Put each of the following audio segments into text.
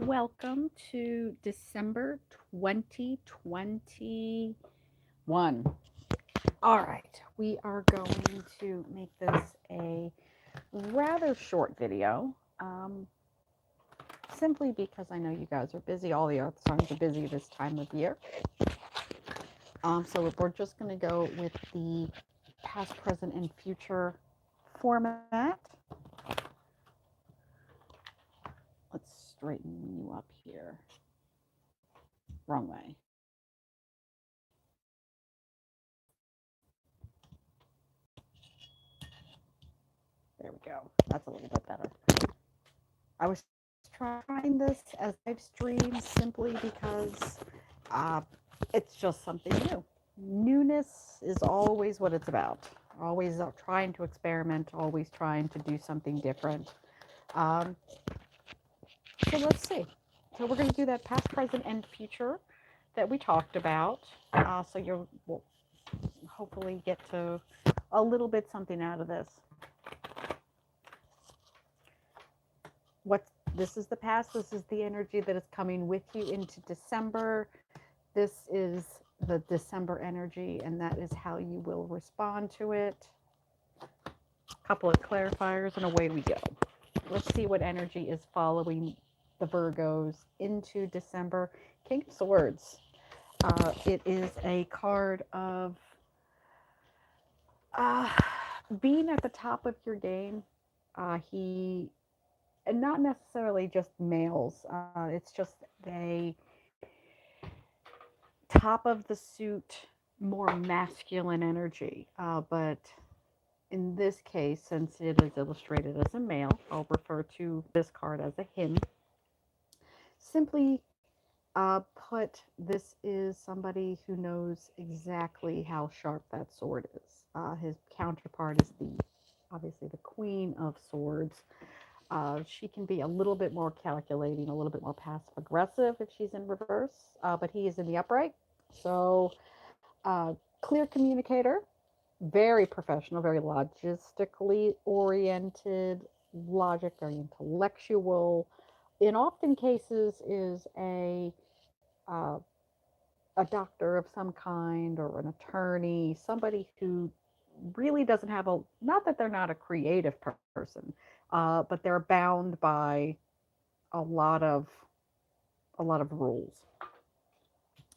Welcome to December 2021. All right, we are going to make this a rather short video, simply because I know you guys are busy. All the earth signs are busy this time of year. So we're just going to go with the past, present, and future format. Let's straighten you up here. Wrong way. There we go. That's a little bit better. I was trying this as a live stream simply because uh, it's just something new. Newness is always what it's about. Always trying to experiment, always trying to do something different. Um, so let's see. So we're going to do that past, present, and future that we talked about. So you'll will hopefully get to a little bit something out of this. What This is the past. This is the energy that is coming with you into December. This is the December energy, and that is how you will respond to it. A couple of clarifiers, and away we go. Let's see what energy is following the Virgos into December. King of Swords. It is a card of uh, being at the top of your game. He, and not necessarily just males. It's just a top of the suit, more masculine energy. But in this case, since it is illustrated as a male, I'll refer to this card as a him. Simply put, this is somebody who knows exactly how sharp that sword is. His counterpart is obviously the Queen of Swords. She can be a little bit more calculating, a little bit more passive aggressive if she's in reverse, but he is in the upright. So, clear communicator, very professional, very logistically oriented, logic, very intellectual. In often cases, is uh, a doctor of some kind or an attorney, somebody who really doesn't have a, not that they're not a creative person, but they're bound by a lot of a lot of rules.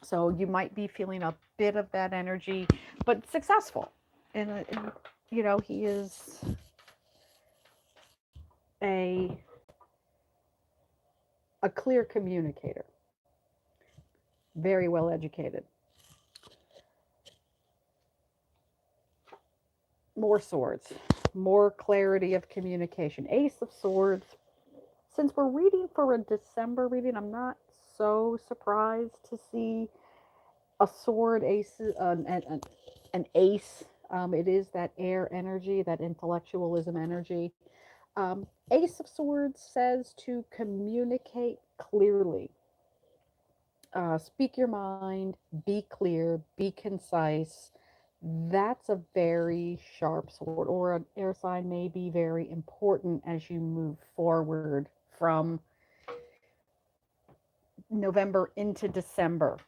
So you might be feeling a bit of that energy, but successful. And he is a a clear communicator, very well educated. More swords, more clarity of communication. Ace of Swords. Since we're reading for a December reading, I'm not so surprised to see a sword ace, an ace. It is that air energy, that intellectualism energy. Ace of Swords says to communicate clearly. Speak your mind, be clear, be concise. That's a very sharp sword, or an air sign may be very important as you move forward from November into December,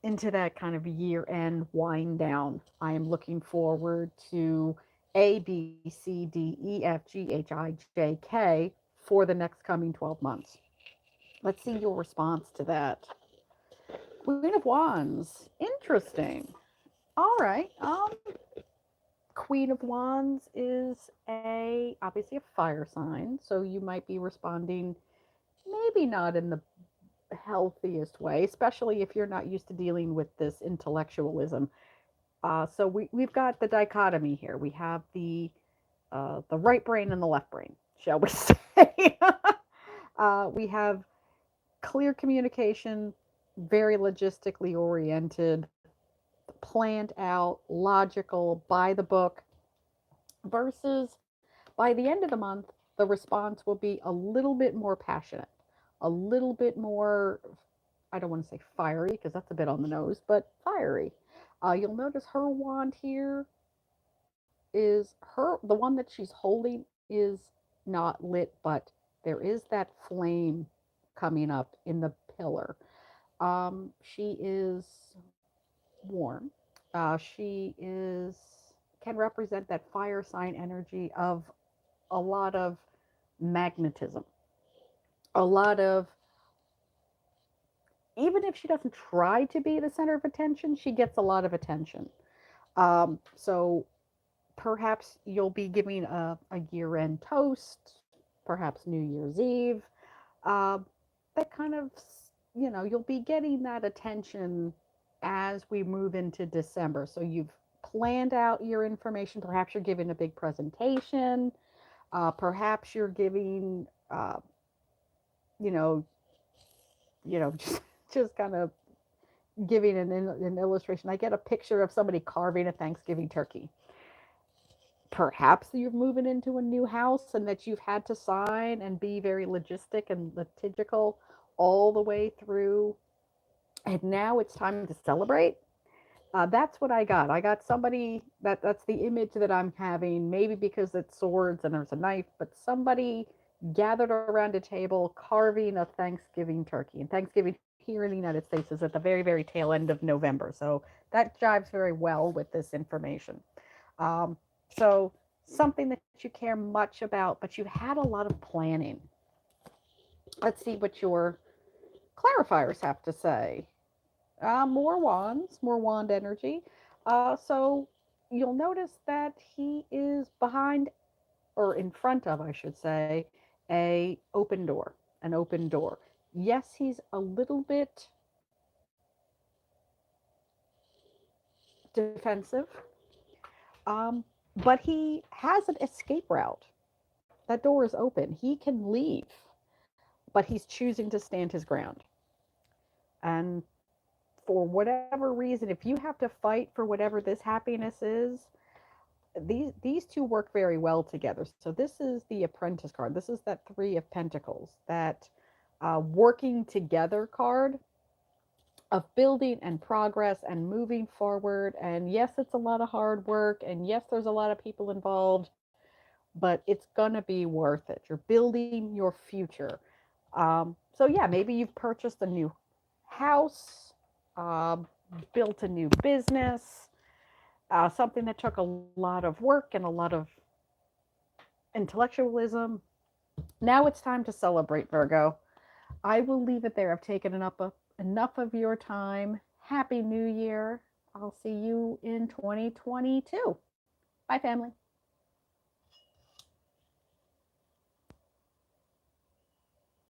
into that kind of year end wind down. I am looking forward to A, B, C, D, E, F, G, H, I, J, K for the next coming 12 months. Let's see your response to that. Queen of Wands. Interesting. All right. Queen of Wands is obviously a fire sign, so you might be responding maybe not in the healthiest way, especially if you're not used to dealing with this intellectualism. So we've got the dichotomy here. We have the right brain and the left brain, shall we say? We have clear communication, very logistically oriented, planned out, logical, by the book, versus by the end of the month, the response will be a little bit more passionate, a little bit more, I don't want to say fiery because that's a bit on the nose, but fiery. You'll notice her wand here is the one that she's holding is not lit, but there is that flame coming up in the pillar. She is warm. She is can represent that fire sign energy of a lot of magnetism, a lot of, even if she doesn't try to be the center of attention, she gets a lot of attention. So perhaps you'll be giving a year end toast, perhaps New Year's Eve. Uh, that kind of, you'll be getting that attention as we move into December. So you've planned out your information. Perhaps you're giving a big presentation. Perhaps you're giving, you know, just kind of giving an illustration. I get a picture of somebody carving a Thanksgiving turkey. Perhaps you're moving into a new house and that you've had to sign and be very logistic and litigical all the way through. And now it's time to celebrate. That's what I got. I got somebody that's the image that I'm having, maybe because it's swords and there's a knife, but somebody gathered around a table carving a Thanksgiving turkey. And Thanksgiving here in the United States is at the very, very tail end of November. So that jives very well with this information. Um, so something that you care much about, but you had a lot of planning. Let's see what your clarifiers have to say. More wands, more wand energy. So you'll notice that he is behind, or in front of, I should say, a open door, an open door. Yes, he's a little bit defensive, um, but he has an escape route. That door is open. He can leave, but he's choosing to stand his ground. And for whatever reason, if you have to fight for whatever this happiness is, these two work very well together. So this is the Apprentice card. This is that Three of Pentacles, that working together card of building and progress and moving forward. And yes, it's a lot of hard work, and yes, there's a lot of people involved, but it's gonna be worth it. You're building your future. So yeah, maybe you've purchased a new house, um, built a new business, something that took a lot of work and a lot of intellectualism. Now it's time to celebrate, Virgo. I will leave it there. I've taken enough of your time. Happy New Year. I'll see you in 2022. Bye, family.